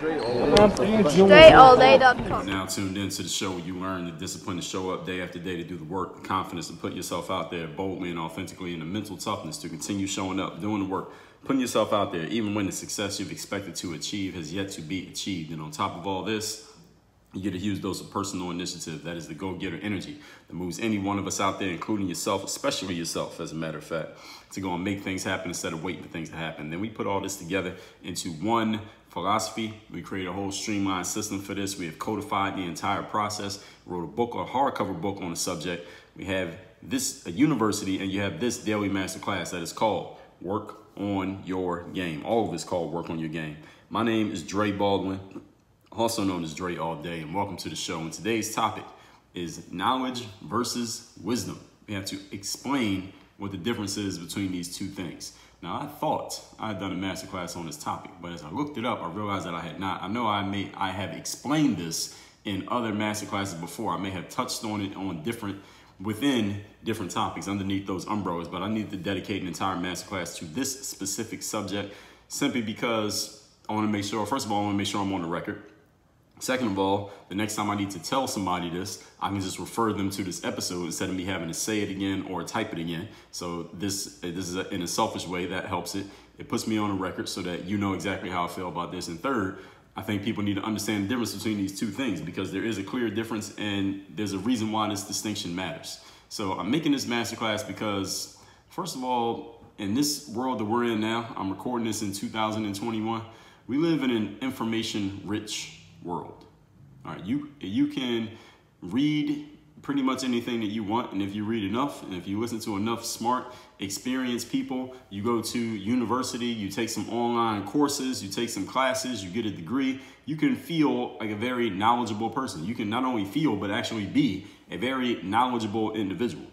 DreAllDay.com. Now tuned into the show where you learn the discipline to show up day after day to do the work, the confidence to put yourself out there boldly and authentically, and the mental toughness to continue showing up, doing the work, putting yourself out there, even when the success you've expected to achieve has yet to be achieved. And on top of all this, you get a huge dose of personal initiative. That is the go-getter energy that moves any one of us out there, including yourself, especially yourself, as a matter of fact, to go and make things happen instead of waiting for things to happen. Then we put all this together into one philosophy. We create a whole streamlined system for this. We have codified the entire process, wrote a book, a hardcover book on the subject. We have this, a university, and you have this daily masterclass that is called Work on Your Game. All of it's called Work on Your Game. My name is Dre Baldwin, also known as Dre All Day, and welcome to the show. And today's topic is knowledge versus wisdom. We have to explain what the difference is between these two things. Now, I thought I had done a masterclass on this topic, but as I looked it up, I realized that I had not. I know I have explained this in other masterclasses before. I may have touched on it on within different topics underneath those umbrellas, but I need to dedicate an entire masterclass to this specific subject simply because I want to make sure, first of all, I want to make sure I'm on the record. Second of all, the next time I need to tell somebody this, I can just refer them to this episode instead of me having to say it again or type it again. So this is in a selfish way that helps it. It puts me on the record so that you know exactly how I feel about this. And third, I think people need to understand the difference between these two things because there is a clear difference and there's a reason why this distinction matters. So I'm making this masterclass because, first of all, in this world that we're in now, I'm recording this in 2021, we live in an information-rich world. All right, you can read pretty much anything that you want, and if you read enough, and if you listen to enough smart, experienced people, you go to university, you take some online courses, you take some classes, you get a degree, you can feel like a very knowledgeable person. You can not only feel, but actually be a very knowledgeable individual.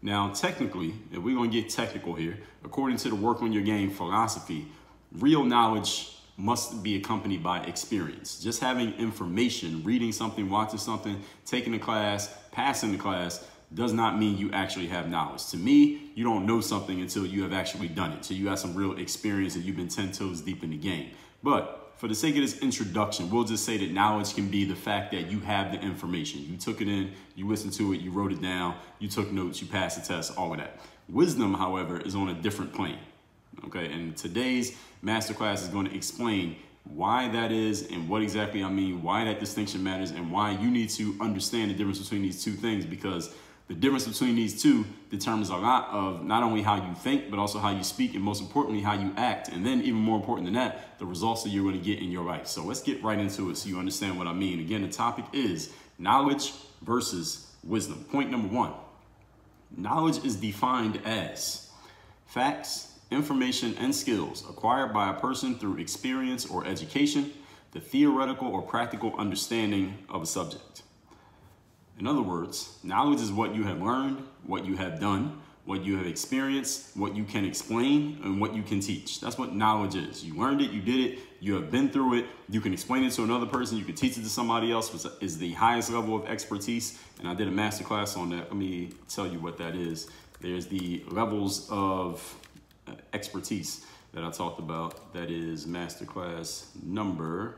Now, technically, if we're going to get technical here, according to the Work on Your Game philosophy, real knowledge must be accompanied by experience. Just having information, reading something, watching something, taking a class, passing the class, does not mean you actually have knowledge. To me, you don't know something until you have actually done it. So you got some real experience and you've been 10 toes deep in the game. But for the sake of this introduction, we'll just say that knowledge can be the fact that you have the information. You took it in, you listened to it, you wrote it down, you took notes, you passed the test, all of that. Wisdom, however, is on a different plane. Okay, and today's masterclass is going to explain why that is and what exactly I mean, why that distinction matters, and why you need to understand the difference between these two things, because the difference between these two determines a lot of not only how you think, but also how you speak, and most importantly, how you act. And then even more important than that, the results that you're going to get in your life. So let's get right into it so you understand what I mean. Again, the topic is knowledge versus wisdom. Point number one, knowledge is defined as facts, information, and skills acquired by a person through experience or education, the theoretical or practical understanding of a subject. In other words, knowledge is what you have learned, what you have done, what you have experienced, what you can explain, and what you can teach. That's what knowledge is. You learned it, you did it, you have been through it, you can explain it to another person, you can teach it to somebody else, which is the highest level of expertise. And I did a masterclass on that. Let me tell you what that is. There's the levels of expertise that I talked about. That is masterclass number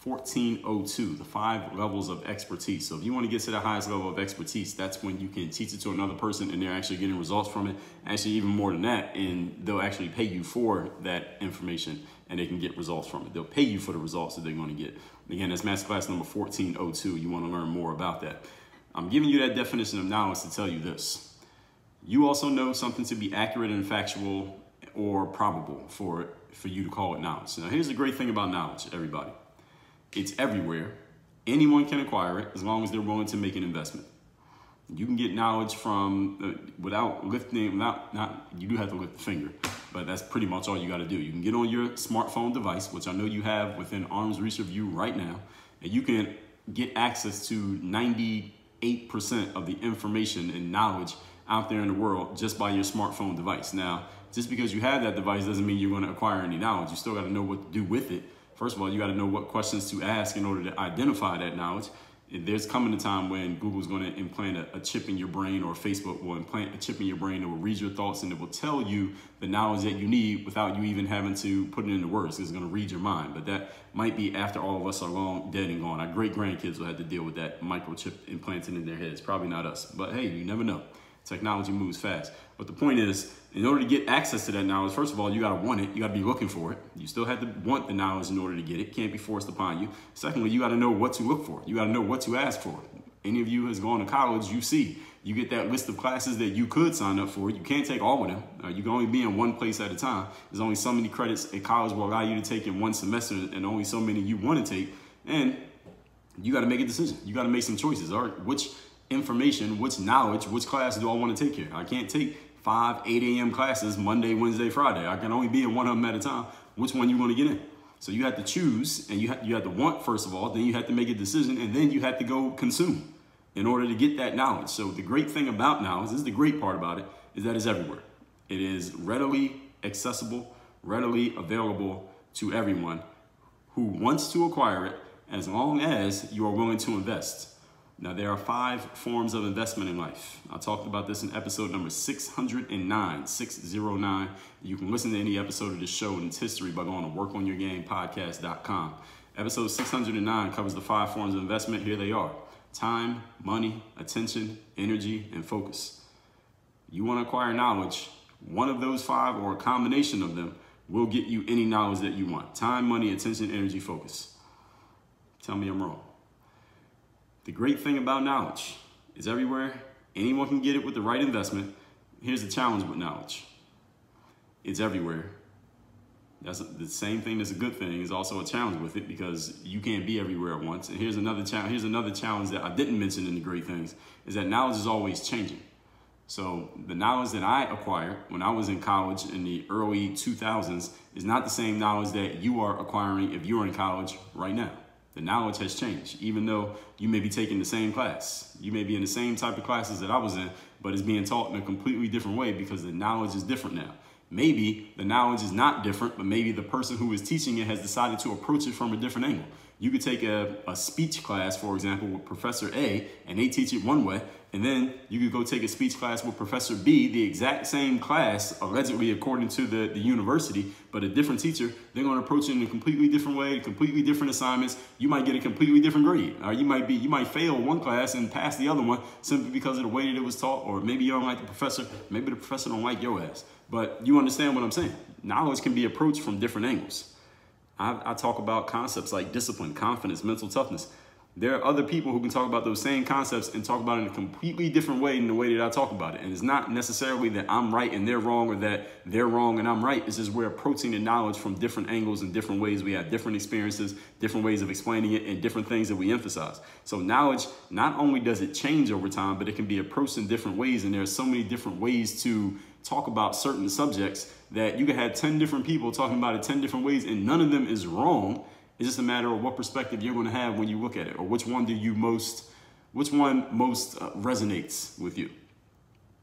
1402, the 5 levels of expertise. So if you want to get to the highest level of expertise, that's when you can teach it to another person and they're actually getting results from it. Actually, even more than that, and they'll actually pay you for that information and they can get results from it. They'll pay you for the results that they're going to get. Again, that's masterclass number 1402. You want to learn more about that. I'm giving you that definition of knowledge to tell you this. You also know something to be accurate and factual or probable for you to call it knowledge. Now, here's the great thing about knowledge, everybody. It's everywhere. Anyone can acquire it as long as they're willing to make an investment. You can get knowledge from without lifting, you do have to lift the finger, but that's pretty much all you got to do. You can get on your smartphone device, which I know you have within arm's reach of you right now, and you can get access to 98% of the information and knowledge out there in the world just by your smartphone device. Now, just because you have that device doesn't mean you're going to acquire any knowledge. You still got to know what to do with it. First of all, you got to know what questions to ask in order to identify that knowledge. There's coming a time when Google's going to implant a chip in your brain, or Facebook will implant a chip in your brain that will read your thoughts and it will tell you the knowledge that you need without you even having to put it into words. It's going to read your mind. But that might be after all of us are long dead and gone. Our great grandkids will have to deal with that microchip implanted in their heads. Probably not us. But hey, you never know. Technology moves fast. But the point is, in order to get access to that knowledge, first of all, you got to want it. You got to be looking for it. You still have to want the knowledge in order to get it. It can't be forced upon you. Secondly, you got to know what to look for. You got to know what to ask for. Any of you has gone to college, you see. You get that list of classes that you could sign up for. You can't take all of them. You can only be in one place at a time. There's only so many credits a college will allow you to take in one semester, and only so many you want to take. And you got to make a decision. You got to make some choices. All right, which information, which knowledge, which class do I want to take here? I can't take 5, 8 a.m. classes Monday, Wednesday, Friday. I can only be in one of them at a time. Which one you want to get in? So you have to choose, and you have to want, first of all, then you have to make a decision, and then you have to go consume in order to get that knowledge. So the great thing about knowledge, this is the great part about it, is that it's everywhere. It is readily accessible, readily available to everyone who wants to acquire it, as long as you are willing to invest. Now, there are 5 forms of investment in life. I talked about this in episode number 609, 609. You can listen to any episode of this show in its history by going to workonyourgamepodcast.com. Episode 609 covers the 5 forms of investment. Here they are: time, money, attention, energy, and focus. You want to acquire knowledge, one of those 5 or a combination of them will get you any knowledge that you want. Time, money, attention, energy, focus. Tell me I'm wrong. The great thing about knowledge is everywhere. Anyone can get it with the right investment. Here's the challenge with knowledge. It's everywhere. That's the same thing that's a good thing is also a challenge with it, because you can't be everywhere at once. And here's another challenge. Here's another challenge that I didn't mention in the great things, is that knowledge is always changing. So the knowledge that I acquired when I was in college in the early 2000s is not the same knowledge that you are acquiring if you're in college right now. The knowledge has changed, even though you may be taking the same class. You may be in the same type of classes that I was in, but it's being taught in a completely different way because the knowledge is different now. Maybe the knowledge is not different, but maybe the person who is teaching it has decided to approach it from a different angle. You could take a speech class, for example, with Professor A, and they teach it one way, and then you could go take a speech class with Professor B, the exact same class, allegedly according to the university, but a different teacher. They're going to approach it in a completely different way, completely different assignments. You might get a completely different grade. Or you might fail one class and pass the other one simply because of the way that it was taught, or maybe you don't like the professor. Maybe the professor don't like your ass. But you understand what I'm saying. Knowledge can be approached from different angles. I talk about concepts like discipline, confidence, mental toughness. There are other people who can talk about those same concepts and talk about it in a completely different way than the way that I talk about it. And it's not necessarily that I'm right and they're wrong, or that they're wrong and I'm right. It's just we're approaching the knowledge from different angles and different ways. We have different experiences, different ways of explaining it, and different things that we emphasize. So knowledge, not only does it change over time, but it can be approached in different ways. And there are so many different ways to talk about certain subjects that you can have 10 different people talking about it 10 different ways, and none of them is wrong. It's just a matter of what perspective you're going to have when you look at it, or which one most resonates with you.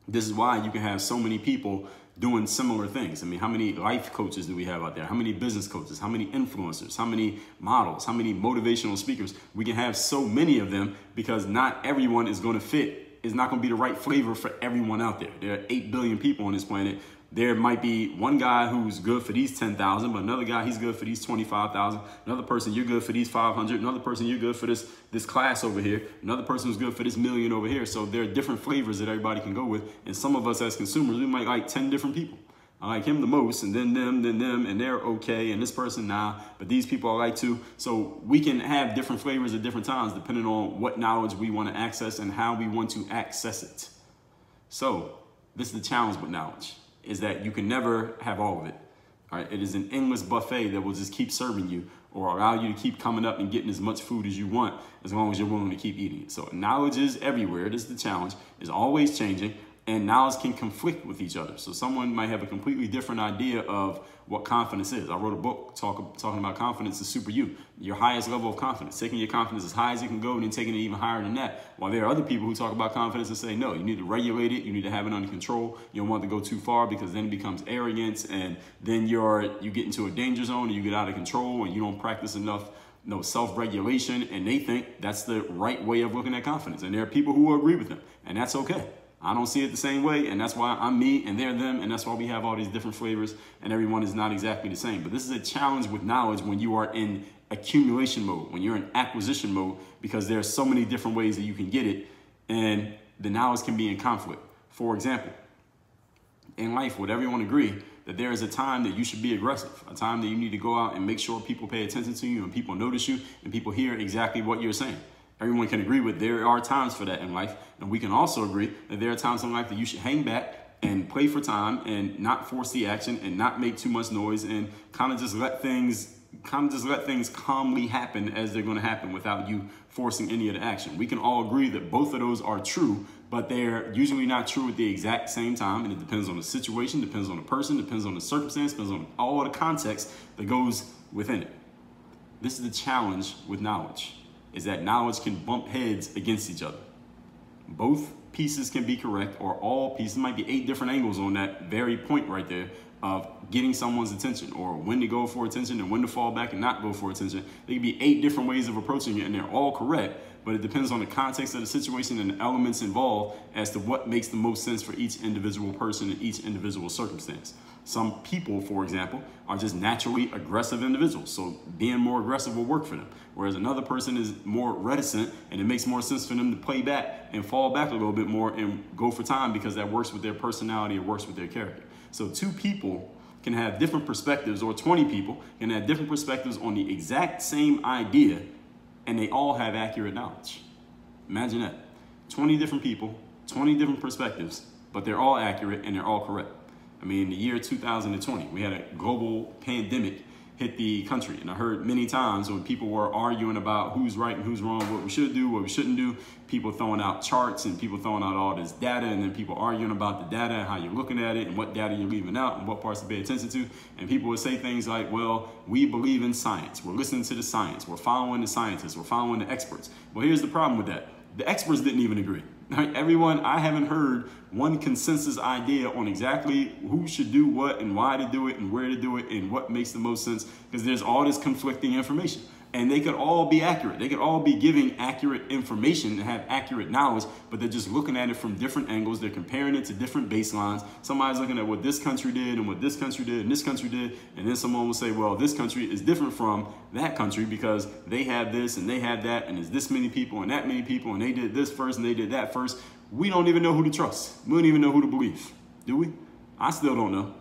This is why you can have so many people doing similar things. I mean, how many life coaches do we have out there? How many business coaches? How many influencers? How many models? How many motivational speakers? We can have so many of them because not everyone is going to fit. It's not going to be the right flavor for everyone out there. There are 8 billion people on this planet. There might be one guy who's good for these 10,000, but another guy, he's good for these 25,000. Another person, you're good for these 500. Another person, you're good for this class over here. Another person who's good for this million over here. So there are different flavors that everybody can go with. And some of us as consumers, we might like 10 different people. I like him the most, and then them, and they're okay, and this person, nah, but these people I like too. So we can have different flavors at different times depending on what knowledge we want to access and how we want to access it. So this is the challenge with knowledge, is that you can never have all of it. All right? It is an endless buffet that will just keep serving you, or allow you to keep coming up and getting as much food as you want, as long as you're willing to keep eating it. So knowledge is everywhere. This is the challenge. It's always changing. And knowledge can conflict with each other. So someone might have a completely different idea of what confidence is. I wrote a book talking about confidence is super you, your highest level of confidence, taking your confidence as high as you can go and then taking it even higher than that. While there are other people who talk about confidence and say, no, you need to regulate it. You need to have it under control. You don't want to go too far because then it becomes arrogance, and then you get into a danger zone and you get out of control and you don't practice enough no self-regulation, and they think that's the right way of looking at confidence. And there are people who agree with them, and that's okay. I don't see it the same way, and that's why I'm me and they're them, and that's why we have all these different flavors, and everyone is not exactly the same. But this is a challenge with knowledge when you are in accumulation mode, when you're in acquisition mode, because there are so many different ways that you can get it, and the knowledge can be in conflict. For example, in life, would everyone agree that there is a time that you should be aggressive, a time that you need to go out and make sure people pay attention to you and people notice you and people hear exactly what you're saying? Everyone can agree with there are times for that in life. And we can also agree that there are times in life that you should hang back and play for time and not force the action and not make too much noise and kind of just let things calmly happen as they're going to happen without you forcing any of the action. We can all agree that both of those are true, but they're usually not true at the exact same time. And it depends on the situation, depends on the person, depends on the circumstance, depends on all of the context that goes within it. This is the challenge with knowledge, is that knowledge can bump heads against each other. Both pieces can be correct, or all pieces. Might be 8 different angles on that very point right there of getting someone's attention, or when to go for attention and when to fall back and not go for attention. There can be 8 different ways of approaching it, and they're all correct, but it depends on the context of the situation and the elements involved as to what makes the most sense for each individual person in each individual circumstance. Some people, for example, are just naturally aggressive individuals, so being more aggressive will work for them. Whereas another person is more reticent, and it makes more sense for them to play back and fall back a little bit more and go for time because that works with their personality, it works with their character. So 2 people can have different perspectives, or 20 people can have different perspectives on the exact same idea, and they all have accurate knowledge. Imagine that. 20 different people, 20 different perspectives, but they're all accurate and they're all correct. I mean, in the year 2020, we had a global pandemic hit the country. And I heard many times when people were arguing about who's right and who's wrong, what we should do, what we shouldn't do, people throwing out charts and people throwing out all this data, and then people arguing about the data and how you're looking at it and what data you're leaving out and what parts to pay attention to. And people would say things like, well, we believe in science. We're listening to the science. We're following the scientists. We're following the experts. Well, here's the problem with that. The experts didn't even agree. Everyone, I haven't heard one consensus idea on exactly who should do what and why to do it and where to do it and what makes the most sense, because there's all this conflicting information. And they could all be accurate. They could all be giving accurate information and have accurate knowledge, but they're just looking at it from different angles. They're comparing it to different baselines. Somebody's looking at what this country did and what this country did and this country did. And then someone will say, well, this country is different from that country because they have this and they have that, and there's this many people and that many people, and they did this first and they did that first. We don't even know who to trust. We don't even know who to believe, do we? I still don't know.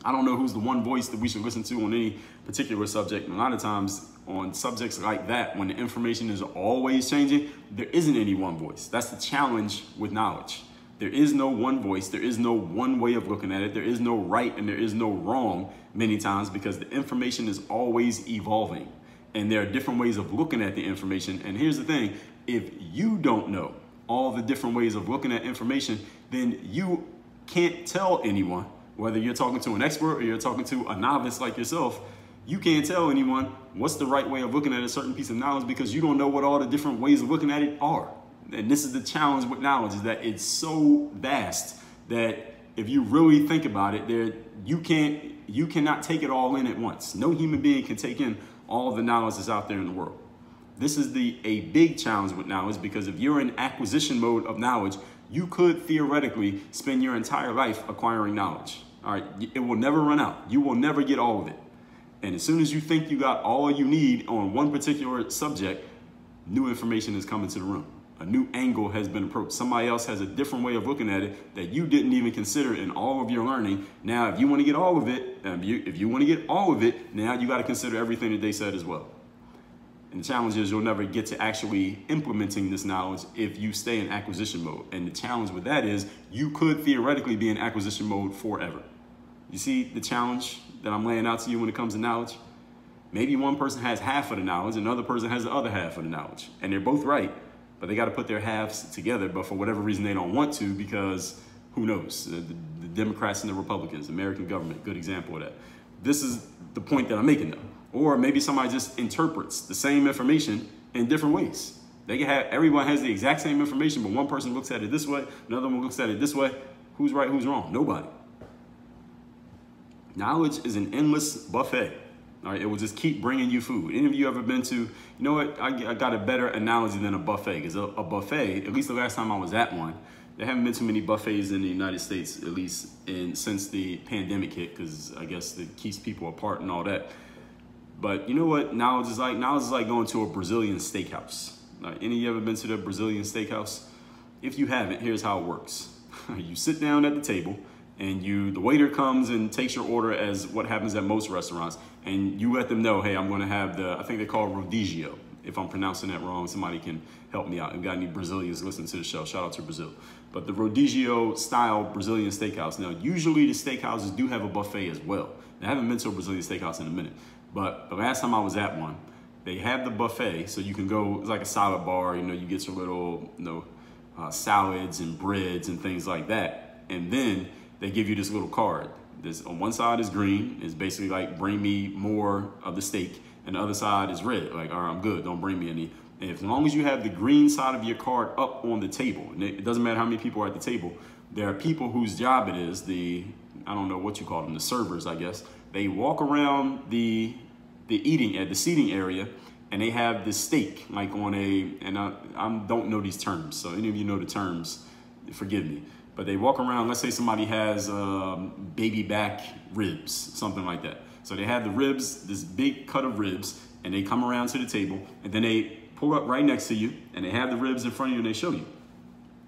I don't know who's the one voice that we should listen to on any particular subject. And a lot of times on subjects like that, when the information is always changing, there isn't any one voice. That's the challenge with knowledge. There is no one voice. There is no one way of looking at it. There is no right and there is no wrong many times, because the information is always evolving. And there are different ways of looking at the information. And here's the thing. If you don't know all the different ways of looking at information, then you can't tell anyone, whether you're talking to an expert or you're talking to a novice like yourself, you can't tell anyone what's the right way of looking at a certain piece of knowledge, because you don't know what all the different ways of looking at it are. And this is the challenge with knowledge, is that it's so vast that if you really think about it, you cannot take it all in at once. No human being can take in all of the knowledge that's out there in the world. This is a big challenge with knowledge, because if you're in acquisition mode of knowledge, you could theoretically spend your entire life acquiring knowledge. All right, it will never run out. You will never get all of it. And as soon as you think you got all you need on one particular subject, new information is coming to the room. A new angle has been approached. Somebody else has a different way of looking at it that you didn't even consider in all of your learning. Now, if you want to get all of it, now you got to consider everything that they said as well. And the challenge is you'll never get to actually implementing this knowledge if you stay in acquisition mode. And the challenge with that is you could theoretically be in acquisition mode forever. You see the challenge that I'm laying out to you when it comes to knowledge? Maybe one person has half of the knowledge and another person has the other half of the knowledge. And they're both right, but they got to put their halves together. But for whatever reason, they don't want to, because who knows? The Democrats and the Republicans, American government, good example of that. This is the point that I'm making, though. Or maybe somebody just interprets the same information in different ways. They can have, everyone has the exact same information, but one person looks at it this way, another one looks at it this way. Who's right, who's wrong? Nobody. Knowledge is an endless buffet. All right, it will just keep bringing you food. Any of you ever been to, you know what, I got a better analogy than a buffet, because a buffet, at least the last time I was at one, there haven't been too many buffets in the United States, at least since the pandemic hit, because I guess it keeps people apart and all that. But you know what knowledge is like? Knowledge is like going to a Brazilian steakhouse. Any of you ever been to the Brazilian steakhouse? If you haven't, here's how it works. You sit down at the table, and the waiter comes and takes your order, as what happens at most restaurants, and you let them know, hey, I'm gonna have I think they call it rodizio. If I'm pronouncing that wrong, somebody can help me out. If you got any Brazilians listening to the show, shout out to Brazil. But the rodizio style Brazilian steakhouse. Now, usually the steakhouses do have a buffet as well. I haven't been to a Brazilian steakhouse in a minute, but the last time I was at one, they have the buffet, so you can go, it's like a salad bar, you get your little, salads and breads and things like that. And then they give you this little card. This on one side is green, it's basically like, bring me more of the steak. And the other side is red, like, all right, I'm good, don't bring me any. And as long as you have the green side of your card up on the table, and it doesn't matter how many people are at the table, there are people whose job it is, I don't know what you call them, the servers, I guess. They walk around the seating area, and they have this steak, like on and I don't know these terms, so any of you know the terms, forgive me. But they walk around, let's say somebody has baby back ribs, something like that. So they have the ribs, this big cut of ribs, and they come around to the table, and then they pull up right next to you, and they have the ribs in front of you, and they show you.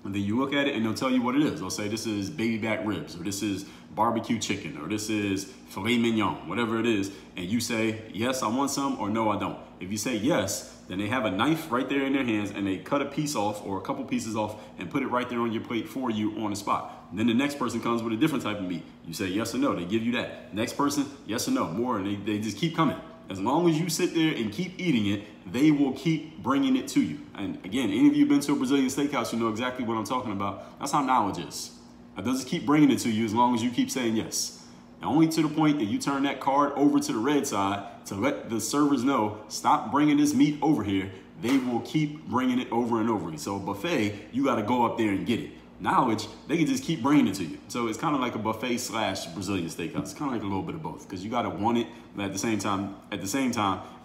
And then you look at it, and they'll tell you what it is. They'll say, this is baby back ribs, or this is barbecue chicken, or this is filet mignon, whatever it is. And you say, yes, I want some, or no, I don't. If you say yes, then they have a knife right there in their hands, and they cut a piece off or a couple pieces off and put it right there on your plate for you on the spot. And then the next person comes with a different type of meat. You say yes or no, they give you that. Next person, yes or no, more, and they just keep coming. As long as you sit there and keep eating it, they will keep bringing it to you. And again, any of you been to a Brazilian steakhouse, you know exactly what I'm talking about. That's how knowledge is. It doesn't keep bringing it to you as long as you keep saying yes. And only to the point that you turn that card over to the red side to let the servers know, stop bringing this meat over here. They will keep bringing it over and over. So a buffet, you got to go up there and get it. Knowledge, they can just keep bringing it to you. So it's kind of like a buffet / Brazilian steakhouse. It's kind of like a little bit of both, because you got to want it, but at the same time,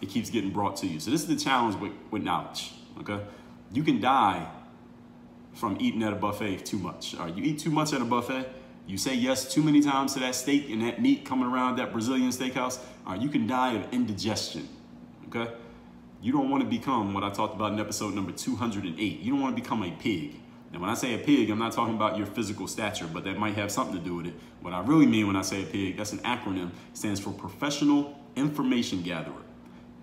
it keeps getting brought to you. So this is the challenge with knowledge, okay? You can die from eating at a buffet too much. All right, you eat too much at a buffet, you say yes too many times to that steak and that meat coming around that Brazilian steakhouse, all right, you can die of indigestion, okay? You don't want to become what I talked about in episode number 208. You don't want to become a pig. And when I say a pig, I'm not talking about your physical stature, but that might have something to do with it. What I really mean when I say a pig, that's an acronym, stands for Professional Information Gatherer.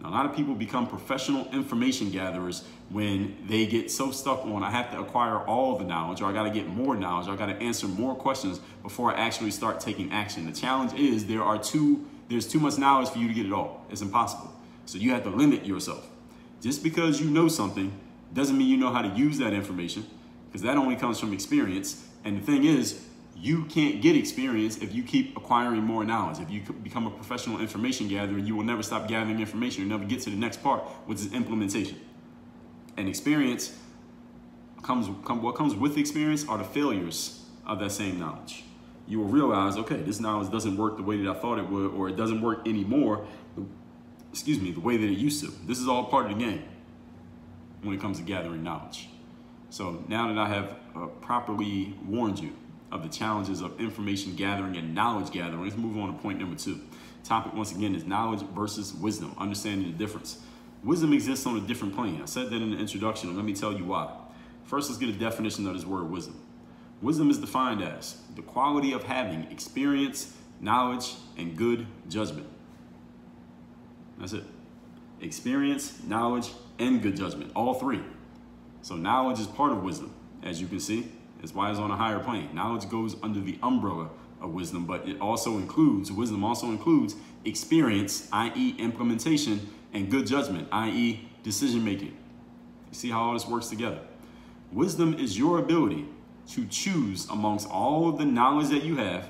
Now, a lot of people become professional information gatherers when they get so stuck on, I have to acquire all the knowledge, or I got to get more knowledge, or I got to answer more questions before I actually start taking action. The challenge is there's too much knowledge for you to get it all. It's impossible. So you have to limit yourself. Just because you know something doesn't mean you know how to use that information, because that only comes from experience. And the thing is, you can't get experience if you keep acquiring more knowledge. If you become a professional information gatherer, you will never stop gathering information. You'll never get to the next part, which is implementation. And experience what comes with experience are the failures of that same knowledge. You will realize, okay, this knowledge doesn't work the way that I thought it would, or it doesn't work anymore, the way that it used to. This is all part of the game when it comes to gathering knowledge. So now that I have properly warned you of the challenges of information gathering and knowledge gathering, let's move on to point number 2. Topic, once again, is knowledge versus wisdom, understanding the difference. Wisdom exists on a different plane. I said that in the introduction, and let me tell you why. First, let's get a definition of this word wisdom. Wisdom is defined as the quality of having experience, knowledge, and good judgment. That's it. Experience, knowledge, and good judgment, all three. So knowledge is part of wisdom, as you can see. That's why it's on a higher plane. Knowledge goes under the umbrella of wisdom, but wisdom also includes experience, i.e. implementation, and good judgment, i.e. decision making. You see how all this works together? Wisdom is your ability to choose amongst all of the knowledge that you have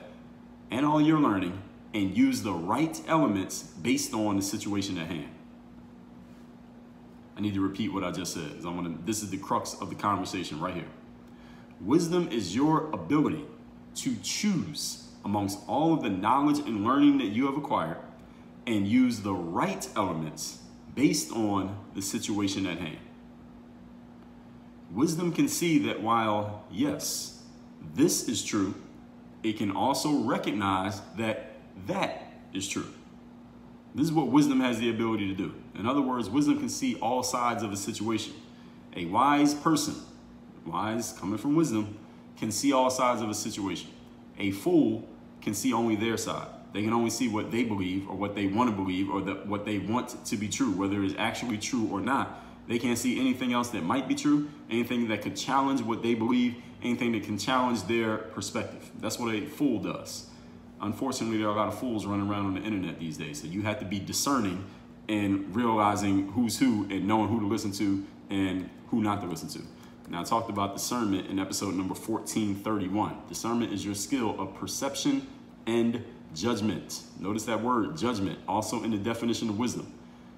and all your learning and use the right elements based on the situation at hand. I need to repeat what I just said. This is the crux of the conversation right here. Wisdom is your ability to choose amongst all of the knowledge and learning that you have acquired and use the right elements based on the situation at hand. Wisdom can see that while, yes, this is true, it can also recognize that that is true. This is what wisdom has the ability to do. In other words, wisdom can see all sides of a situation. A wise person, wise coming from wisdom, can see all sides of a situation. A fool can see only their side. They can only see what they believe or what they want to believe or what they want to be true, whether it's actually true or not. They can't see anything else that might be true, anything that could challenge what they believe, anything that can challenge their perspective. That's what a fool does. Unfortunately, there are a lot of fools running around on the internet these days. So you have to be discerning and realizing who's who and knowing who to listen to and who not to listen to. Now, I talked about discernment in episode number 1431. Discernment is your skill of perception and judgment. Notice that word, judgment, also in the definition of wisdom.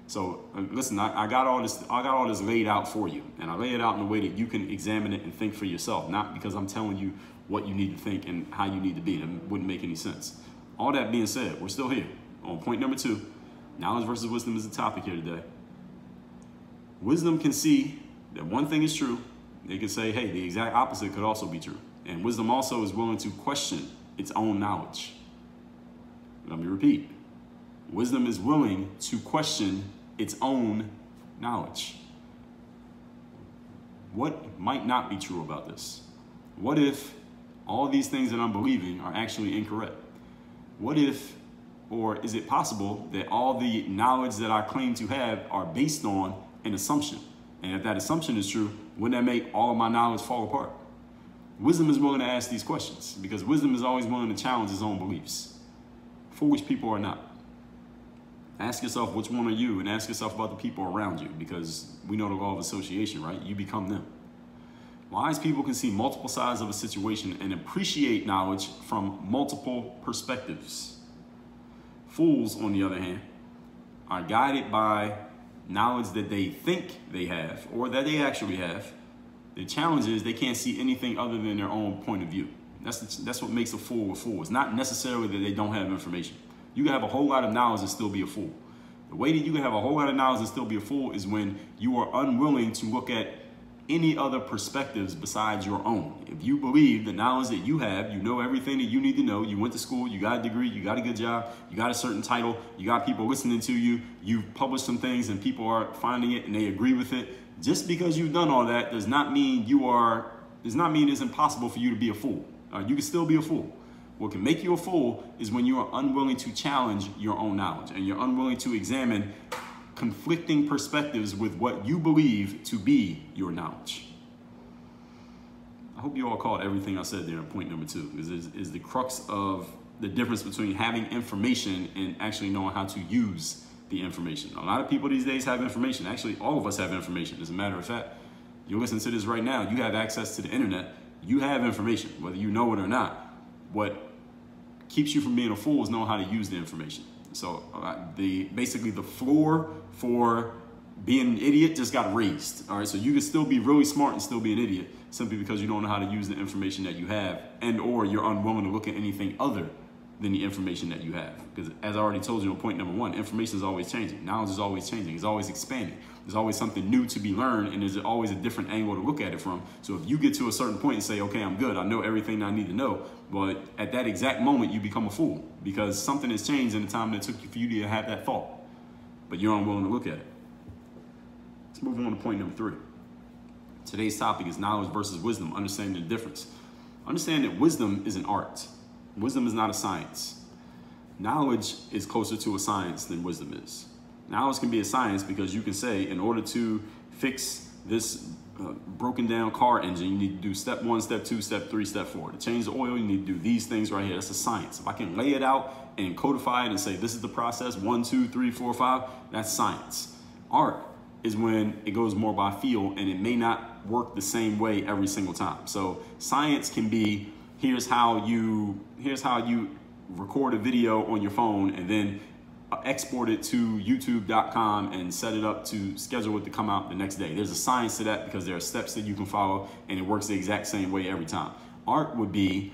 So listen, I got all this laid out for you, and I lay it out in a way that you can examine it and think for yourself, not because I'm telling you what you need to think and how you need to be. It wouldn't make any sense. All that being said, we're still here on point number 2. Knowledge versus wisdom is the topic here today. Wisdom can see that one thing is true. They can say, hey, the exact opposite could also be true. And wisdom also is willing to question its own knowledge. Let me repeat. Wisdom is willing to question its own knowledge. What might not be true about this? What if all these things that I'm believing are actually incorrect? What if, or is it possible that all the knowledge that I claim to have are based on an assumption? And if that assumption is true, wouldn't that make all of my knowledge fall apart? Wisdom is willing to ask these questions because wisdom is always willing to challenge its own beliefs. Foolish people are not. Ask yourself, which one are you? And ask yourself about the people around you, because we know the law of association, right? You become them. Wise people can see multiple sides of a situation and appreciate knowledge from multiple perspectives. Fools, on the other hand, are guided by knowledge that they think they have or that they actually have. The challenge is they can't see anything other than their own point of view. That's what makes a fool a fool. It's not necessarily that they don't have information. You can have a whole lot of knowledge and still be a fool. The way that you can have a whole lot of knowledge and still be a fool is when you are unwilling to look at any other perspectives besides your own. If you believe the knowledge that you have, you know everything that you need to know, you went to school, you got a degree, you got a good job, you got a certain title, you got people listening to you, you've published some things and people are finding it and they agree with it. Just because you've done all that does not mean it's impossible for you to be a fool. You can still be a fool. What can make you a fool is when you are unwilling to challenge your own knowledge and you're unwilling to examine conflicting perspectives with what you believe to be your knowledge. I hope you all caught everything I said there in point number 2. Is the crux of the difference between having information and actually knowing how to use the information. A lot of people these days have information. Actually, all of us have information. As a matter of fact, you listen to this right now, you have access to the internet, you have information, whether you know it or not. What keeps you from being a fool is knowing how to use the information. So basically the floor for being an idiot just got raised. All right, so you can still be really smart and still be an idiot simply because you don't know how to use the information that you have and or you're unwilling to look at anything other than the information that you have. Because as I already told you on point number 1, information is always changing. Knowledge is always changing. It's always expanding. There's always something new to be learned and there's always a different angle to look at it from. So if you get to a certain point and say, okay, I'm good, I know everything I need to know, but at that exact moment you become a fool because something has changed in the time that it took for you to have that thought, but you're unwilling to look at it. Let's move on to point number 3. Today's topic is knowledge versus wisdom, understanding the difference. Understand that wisdom is an art. Wisdom is not a science. Knowledge is closer to a science than wisdom is. Knowledge can be a science because you can say, in order to fix this broken down car engine, you need to do step 1, step 2, step 3, step 4. To change the oil, you need to do these things right here. That's a science. If I can lay it out and codify it and say, this is the process, 1, 2, 3, 4, 5, that's science. Art is when it goes more by feel and it may not work the same way every single time. So science can be, here's how you record a video on your phone and then export it to youtube.com and set it up to schedule it to come out the next day. There's a science to that because there are steps that you can follow and it works the exact same way every time. Art would be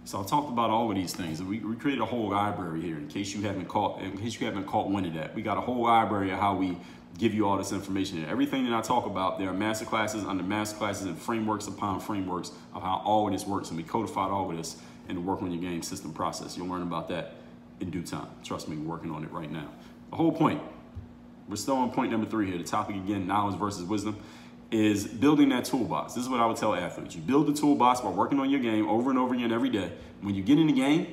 So I talked about all of these things. We created a whole library here in case you haven't caught wind of that. We got a whole library of how we give you all this information here. Everything that I talk about, there are master classes under master classes and frameworks upon frameworks of how all of this works. And we codified all of this in the Work on Your Game system process. You'll learn about that in due time. Trust me, we're working on it right now. The whole point, we're still on point number 3 here. The topic again, knowledge versus wisdom, is building that toolbox. This is what I would tell athletes. You build the toolbox by working on your game over and over again every day. When you get in the game,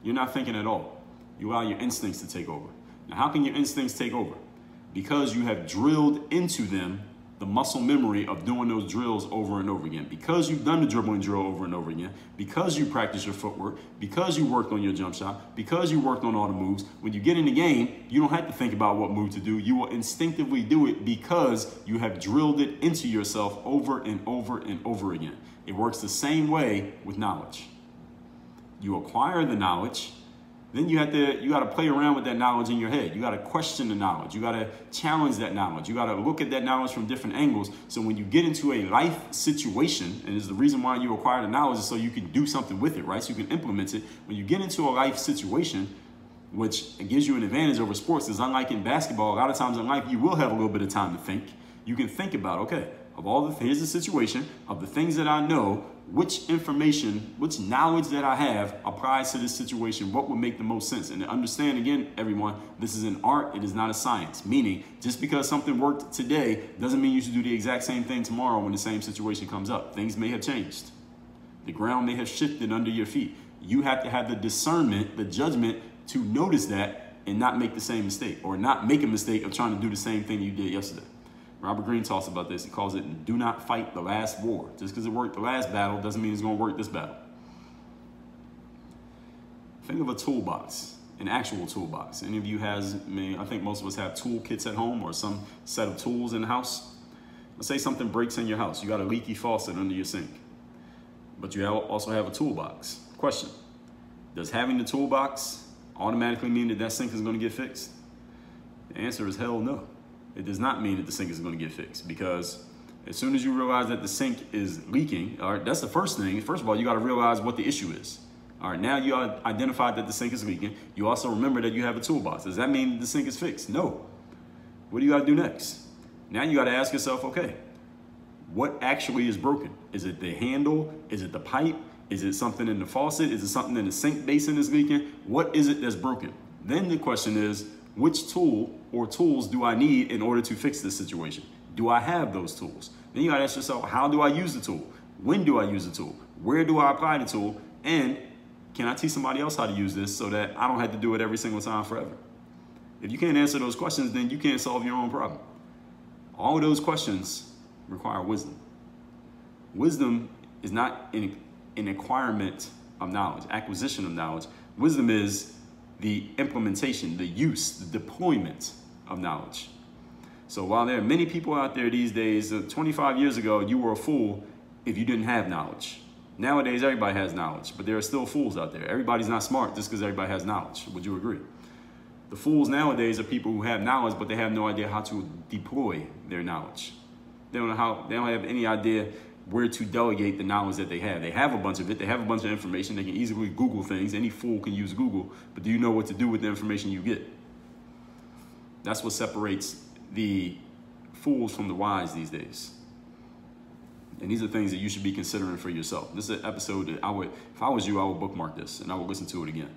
you're not thinking at all. You allow your instincts to take over. Now, how can your instincts take over? Because you have drilled into them the muscle memory of doing those drills over and over again. Because you've done the dribbling drill over and over again, because you practice your footwork, because you worked on your jump shot, because you worked on all the moves, when you get in the game, you don't have to think about what move to do. You will instinctively do it because you have drilled it into yourself over and over and over again. It works the same way with knowledge. You acquire the knowledge, then you got to play around with that knowledge in your head. You got to question the knowledge. You got to challenge that knowledge. You got to look at that knowledge from different angles. So when you get into a life situation, and it's the reason why you acquire the knowledge is so you can do something with it, right? So you can implement it. When you get into a life situation, which gives you an advantage over sports, is unlike in basketball, a lot of times in life, you will have a little bit of time to think. You can think about, okay, here's the situation, of the things that I know, which information, which knowledge that I have applies to this situation, what would make the most sense? And to understand, again, everyone, this is an art, it is not a science. Meaning, just because something worked today doesn't mean you should do the exact same thing tomorrow when the same situation comes up. Things may have changed. The ground may have shifted under your feet. You have to have the discernment, the judgment to notice that and not make the same mistake, or not make a mistake of trying to do the same thing you did yesterday. Robert Greene talks about this. He calls it, do not fight the last war. Just because it worked the last battle doesn't mean it's going to work this battle. Think of a toolbox, an actual toolbox. Any of you I think most of us have toolkits at home or some set of tools in the house. Let's say something breaks in your house. You got a leaky faucet under your sink, but you also have a toolbox. Question, does having the toolbox automatically mean that sink is going to get fixed? The answer is hell no. It does not mean that the sink is going to get fixed, because as soon as you realize that the sink is leaking, all right, that's the first thing. First of all, you got to realize what the issue is. All right, now you identified that the sink is leaking. You also remember that you have a toolbox. Does that mean that the sink is fixed? No. What do you got to do next? Now you got to ask yourself, okay, what actually is broken? Is it the handle? Is it the pipe? Is it something in the faucet? Is it something in the sink basin that's leaking? What is it that's broken? Then the question is, which tool or tools do I need in order to fix this situation? Do I have those tools? Then you gotta ask yourself, how do I use the tool? When do I use the tool? Where do I apply the tool? And can I teach somebody else how to use this so that I don't have to do it every single time forever? If you can't answer those questions, then you can't solve your own problem. All of those questions require wisdom. Wisdom is not an acquirement of knowledge, acquisition of knowledge. Wisdom is the implementation, the use, the deployment of knowledge. So while there are many people out there these days, 25 years ago, you were a fool if you didn't have knowledge. Nowadays, everybody has knowledge, but there are still fools out there. Everybody's not smart just because everybody has knowledge. Would you agree? The fools nowadays are people who have knowledge, but they have no idea how to deploy their knowledge. They don't have any idea where to delegate the knowledge that they have. They have a bunch of it. They have a bunch of information. They can easily Google things. Any fool can use Google, but do you know what to do with the information you get? That's what separates the fools from the wise these days. And these are things that you should be considering for yourself. This is an episode that if I was you, I would bookmark this and I would listen to it again.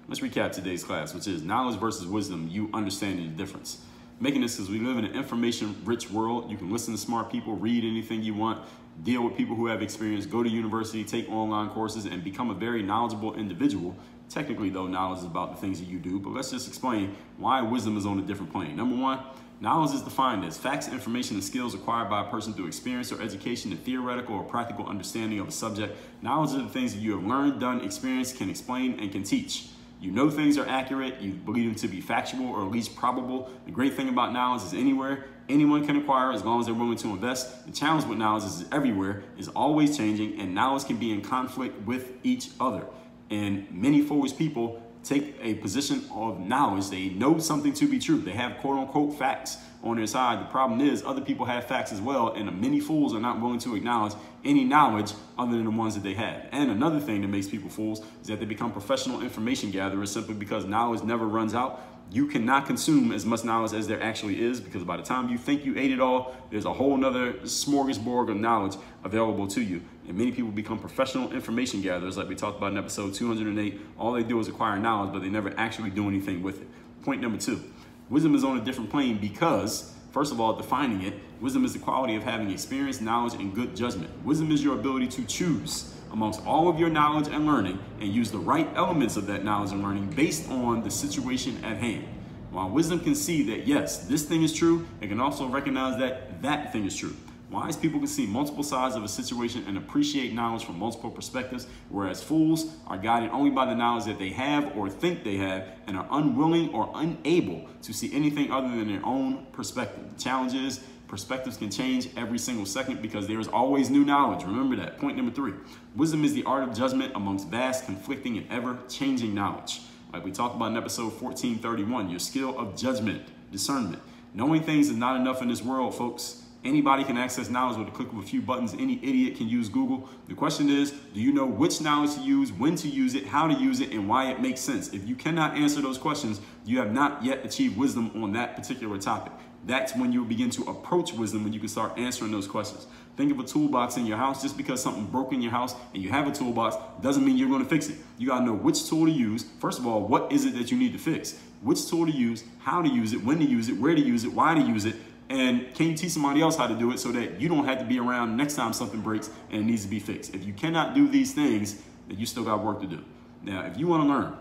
Let's recap today's class, which is knowledge versus wisdom, you understanding the difference. Making this because we live in an information-rich world. You can listen to smart people, read anything you want, deal with people who have experience, go to university, take online courses, and become a very knowledgeable individual. Technically, though, knowledge is about the things that you do, but let's just explain why wisdom is on a different plane. Number one, knowledge is defined as facts, information, and skills acquired by a person through experience or education, a theoretical or practical understanding of a subject. Knowledge are the things that you have learned, done, experienced, can explain, and can teach. You know things are accurate, you believe them to be factual or at least probable. The great thing about knowledge is anyone can acquire as long as they're willing to invest. The challenge with knowledge is everywhere, is always changing, and knowledge can be in conflict with each other. And many foolish people take a position of knowledge. They know something to be true. They have quote unquote facts on their side. The problem is other people have facts as well, and many fools are not willing to acknowledge any knowledge other than the ones that they have. And another thing that makes people fools is that they become professional information gatherers simply because knowledge never runs out. You cannot consume as much knowledge as there actually is, because by the time you think you ate it all, there's a whole nother smorgasbord of knowledge available to you. And many people become professional information gatherers, like we talked about in episode 208. All they do is acquire knowledge, but they never actually do anything with it. Point number 2, wisdom is on a different plane because, first of all, defining it, wisdom is the quality of having experience, knowledge, and good judgment. Wisdom is your ability to choose amongst all of your knowledge and learning and use the right elements of that knowledge and learning based on the situation at hand. While wisdom can see that, yes, this thing is true, it can also recognize that that thing is true. Wise people can see multiple sides of a situation and appreciate knowledge from multiple perspectives, whereas fools are guided only by the knowledge that they have or think they have and are unwilling or unable to see anything other than their own perspective. The challenge is, perspectives can change every single second because there is always new knowledge. Remember that. Point number 3, wisdom is the art of judgment amongst vast, conflicting, and ever-changing knowledge. Like we talked about in episode 1431, your skill of judgment, discernment. Knowing things is not enough in this world, folks. Anybody can access knowledge with a click of a few buttons. Any idiot can use Google. The question is, do you know which knowledge to use, when to use it, how to use it, and why it makes sense? If you cannot answer those questions, you have not yet achieved wisdom on that particular topic. That's when you begin to approach wisdom, when you can start answering those questions. Think of a toolbox in your house. Just because something broke in your house and you have a toolbox doesn't mean you're going to fix it. You got to know which tool to use. First of all, what is it that you need to fix? Which tool to use, how to use it, when to use it, where to use it, why to use it, and can you teach somebody else how to do it so that you don't have to be around next time something breaks and it needs to be fixed. If you cannot do these things, then you still got work to do. Now, if you want to learn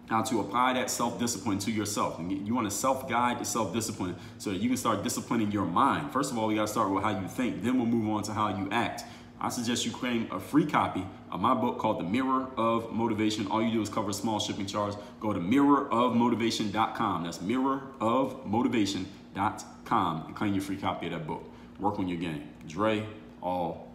how to apply that self-discipline to yourself, and you want to self-guide the self-discipline so that you can start disciplining your mind. First of all, we got to start with how you think. Then we'll move on to how you act. I suggest you claim a free copy of my book called The Mirror of Motivation. All you do is cover a small shipping charge. Go to mirrorofmotivation.com. That's mirrorofmotivation.com and claim your free copy of that book. Work on your game. Dre, all